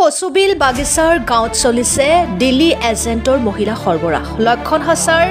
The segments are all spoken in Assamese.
কচুবিল বাগিচাৰ গাঁৱত চলিছে দিল্লী এজেণ্টৰ মহিলা সৰবৰাহ। লক্ষণ হাছাৰ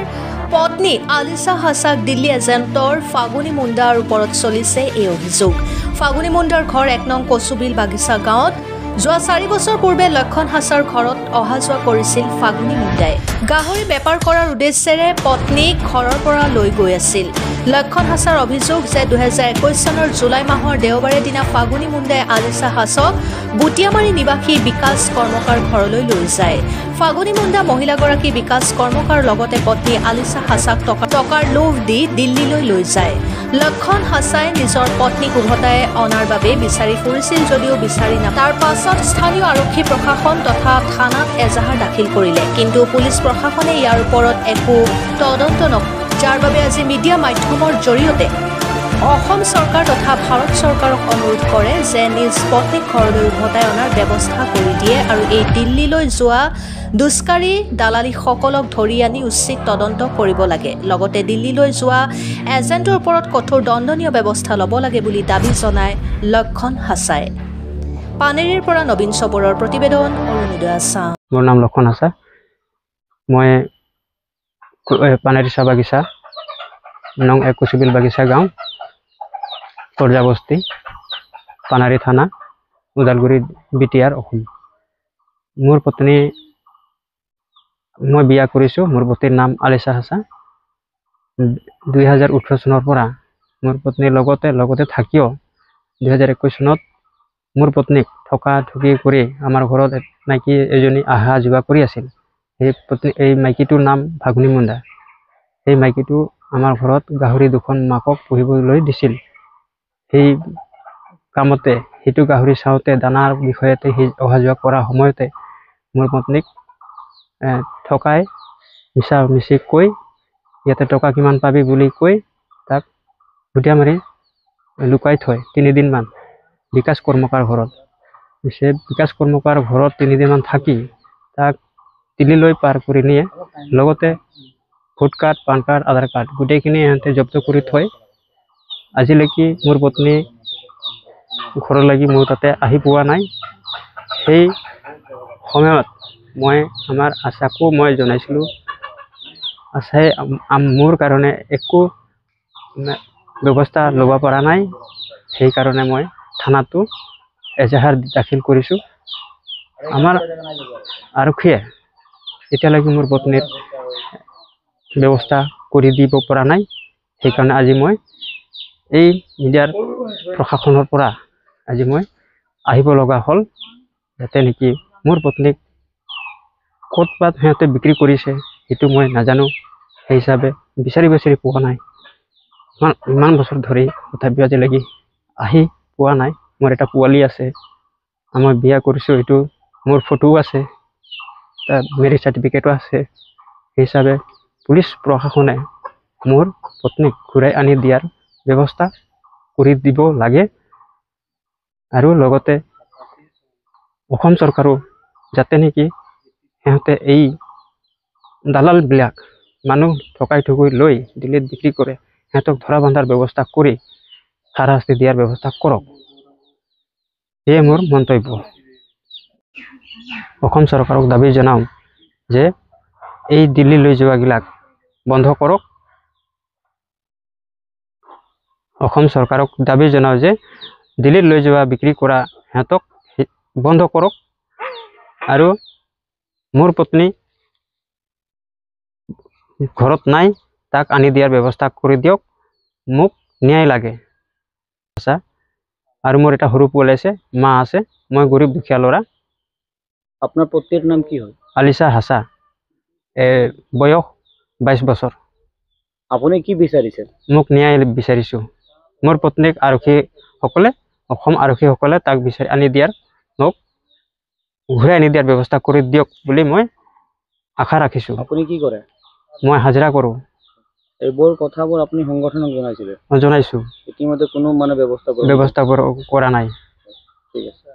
পত্নী আলিছা হাছাক দিল্লী এজেণ্টৰ ফাগুনী মুণ্ডাৰ ওপৰত চলিছে এই অভিযোগ। ফাগুনী মুণ্ডাৰ ঘৰ ১ নং কচুবিল বাগিচা গাঁৱত। যোৱা ৪ বছৰ পূৰ্বে লক্ষণ হাছাৰ ঘৰত অহা যোৱা কৰিছিল ফাগুনী মুণ্ডাই। গাহৰি বেপাৰ কৰাৰ উদ্দেশ্যেৰে পত্নীক ঘৰৰ পৰা লৈ গৈ আছিল। লক্ষণ হাছাৰ অভিযোগ যে ২০২১ চনৰ জুলাই মাহৰ দেওবাৰে দিনা ফাগুনী মুণ্ডাই আলিছা হাছক বুটিয়ামাৰী নিবাসী বিকাশ কৰ্মকাৰ ঘৰলৈ লৈ যায়। ফাগুনী মুণ্ডা মহিলাগৰাকী বিকাশ কৰ্মকাৰ লগতে পত্নী আলিছা হাছাক টকাৰ লোভ দি দিল্লীলৈ লৈ যায়। লক্ষণ হাছাই নিজৰ পত্নীক উভতাই অনাৰ বাবে বিচাৰি ফুৰিছিল যদিও বিচাৰি নাপায়। তাৰ পাছত স্থানীয় আৰক্ষী প্ৰশাসন তথা থানাত এজাহাৰ দাখিল কৰিলে, কিন্তু পুলিচ প্ৰশাসনে ইয়াৰ ওপৰত একো তদন্ত নকৰে, যাৰ বাবে আজি মিডিয়া মাধ্যমৰ জৰিয়তে অসম চৰকাৰ তথা ভাৰত চৰকাৰক অনুৰোধ কৰে যে নিজ পত্নীক ঘৰলৈ উভতাই অনাৰ ব্যৱস্থা কৰি দিয়ে আৰু এই দিল্লীলৈ যোৱা দুষ্কাৰী দালালীসকলক ধৰি আনি উচিত তদন্ত কৰিব লাগে। লগতে দিল্লীলৈ যোৱা এজেণ্টৰ ওপৰত কঠোৰ দণ্ডনীয় ব্যৱস্থা ল'ব লাগে বুলি দাবী জনায় লক্ষণ হাছাই। পানেৰীৰ পৰা নবীন চবৰৰ প্ৰতিবেদন, অৰুণোদয় আছাম। মোৰ নাম লক্ষণ হাছা। মই পানেৰী চাহ বাগিচা নং ১ কচুবিল বাগিচা গাঁও, পৰ্যাবস্তি, পানাৰী থানা, ওদালগুৰি বিটিআৰ, অসম। মোৰ পত্নী, মই বিয়া কৰিছোঁ। মোৰ পত্নীৰ নাম আলিছা হাছা। ২০১৮ চনৰ পৰা মোৰ পত্নীৰ লগতে থাকিও ২০২১ চনত মোৰ পত্নীক ঠকা ঠুকি কৰি আমাৰ ঘৰত মাইকী এজনী অহা যোৱা কৰি আছিল। এই মাইকীটোৰ নাম ফাগুনী মুণ্ডা। সেই মাইকীটো আমাৰ ঘৰত গাহৰি ২খন মাকক পুহিবলৈ দিছিল। সেই কামতে সেইটো গাহৰি চাওঁতে দানাৰ বিষয়তে সি অহা যোৱা কৰাৰ সময়তে মোৰ পত্নীক ঠকাই মিছা মিছি কৈ ইয়াতে টকা কিমান পাবি বুলি কৈ তাক বুটিয়ামাৰি লুকাই থয় ৩ দিনমান বিকাশ কৰ্মকাৰ ঘৰত। পিছে বিকাশ কৰ্মকাৰ ঘৰত ৩ দিনমান থাকি তাক দিল্লীলৈ পাৰ কৰি নিয়ে। লগতে ভোট কাৰ্ড, পান কাৰ্ড, আধাৰ কাৰ্ড গোটেইখিনি সিহঁতে জব্দ কৰি থয়। আজিলৈকে মোৰ পত্নী ঘৰলৈকে মোৰ তাতে আহি পোৱা নাই। সেই সময়ত মই আমাৰ আশাকো মই জনাইছিলোঁ। আশাই মোৰ কাৰণে একো ব্যৱস্থা ল'ব পৰা নাই। সেইকাৰণে মই থানাতো এজাহাৰ দাখিল কৰিছোঁ। আমাৰ আৰক্ষীয়ে এতিয়ালৈকে মোৰ পত্নীৰ ব্যৱস্থা কৰি দিব পৰা নাই। সেইকাৰণে আজি মই এই মিডিয়াৰ প্ৰশাসনৰ পৰা আজি মই আহিব লগা হ'ল, যাতে নেকি মোৰ পত্নীক ক'তবাত সিহঁতে বিক্ৰী কৰিছে সেইটো মই নাজানো। সেই হিচাপে বিচাৰি পোৱা নাই। ইমান বছৰ ধৰি তথাপিও আজিলৈকে আহি পোৱা নাই। মোৰ এটা পোৱালি আছে, মই বিয়া কৰিছোঁ, এইটো মোৰ ফটোও আছে, তাৰ মেৰিজ চাৰ্টিফিকেটো আছে। সেই হিচাপে পুলিচ প্ৰশাসনে মোৰ পত্নীক ঘূৰাই আনি দিয়াৰ ব্যৱস্থা কৰি দিব লাগে। আৰু লগতে অসম চৰকাৰো যাতে নেকি সিহঁতে এই দালালবিলাক মানুহ ঠকাই ঠুকৈ লৈ দিল্লীত বিক্ৰী কৰে, সিহঁতক ধৰা বন্ধাৰ ব্যৱস্থা কৰি হাৰাশাস্তি দিয়াৰ ব্যৱস্থা কৰক। এয়ে মোৰ মন্তব্য। অসম চৰকাৰক দাবী জনাওঁ যে এই দিল্লীলৈ যোৱাবিলাক বন্ধ কৰক। অসম চৰকাৰক দাবী জনাওঁ যে দিল্লীত লৈ যোৱা বিক্ৰী কৰা সিহঁতক বন্ধ কৰক। আৰু মোৰ পত্নী ঘৰত নাই, তাক আনি দিয়াৰ ব্যৱস্থা কৰি দিয়ক। মোক ন্যায় লাগে। আৰু মোৰ এটা সৰু পোৱালি আছে, মা আছে, মই গৰীব দুখীয়া ল'ৰা। আপোনাৰ পত্নীৰ নাম কি হয়? আলিছা হাছা। বয়স ২২ বছৰ। আপুনি কি বিচাৰিছে? মোক ন্যায় বিচাৰিছোঁ। মোৰ পত্নীক আৰক্ষীসকলে, অসম আৰক্ষীসকলে তাক বিচাৰি আনি দিয়াৰ, মোক ঘূৰাই আনি দিয়াৰ ব্যৱস্থা কৰি দিয়ক বুলি মই আশা ৰাখিছোঁ। আপুনি কি কৰে? মই হাজিৰা কৰোঁ। এইবোৰ কথাবোৰ আপুনি সংগঠনক জনাইছিলে? জনাইছোঁ। ইতিমধ্যে কোনো ব্যৱস্থা কৰা নাই। ঠিক আছে।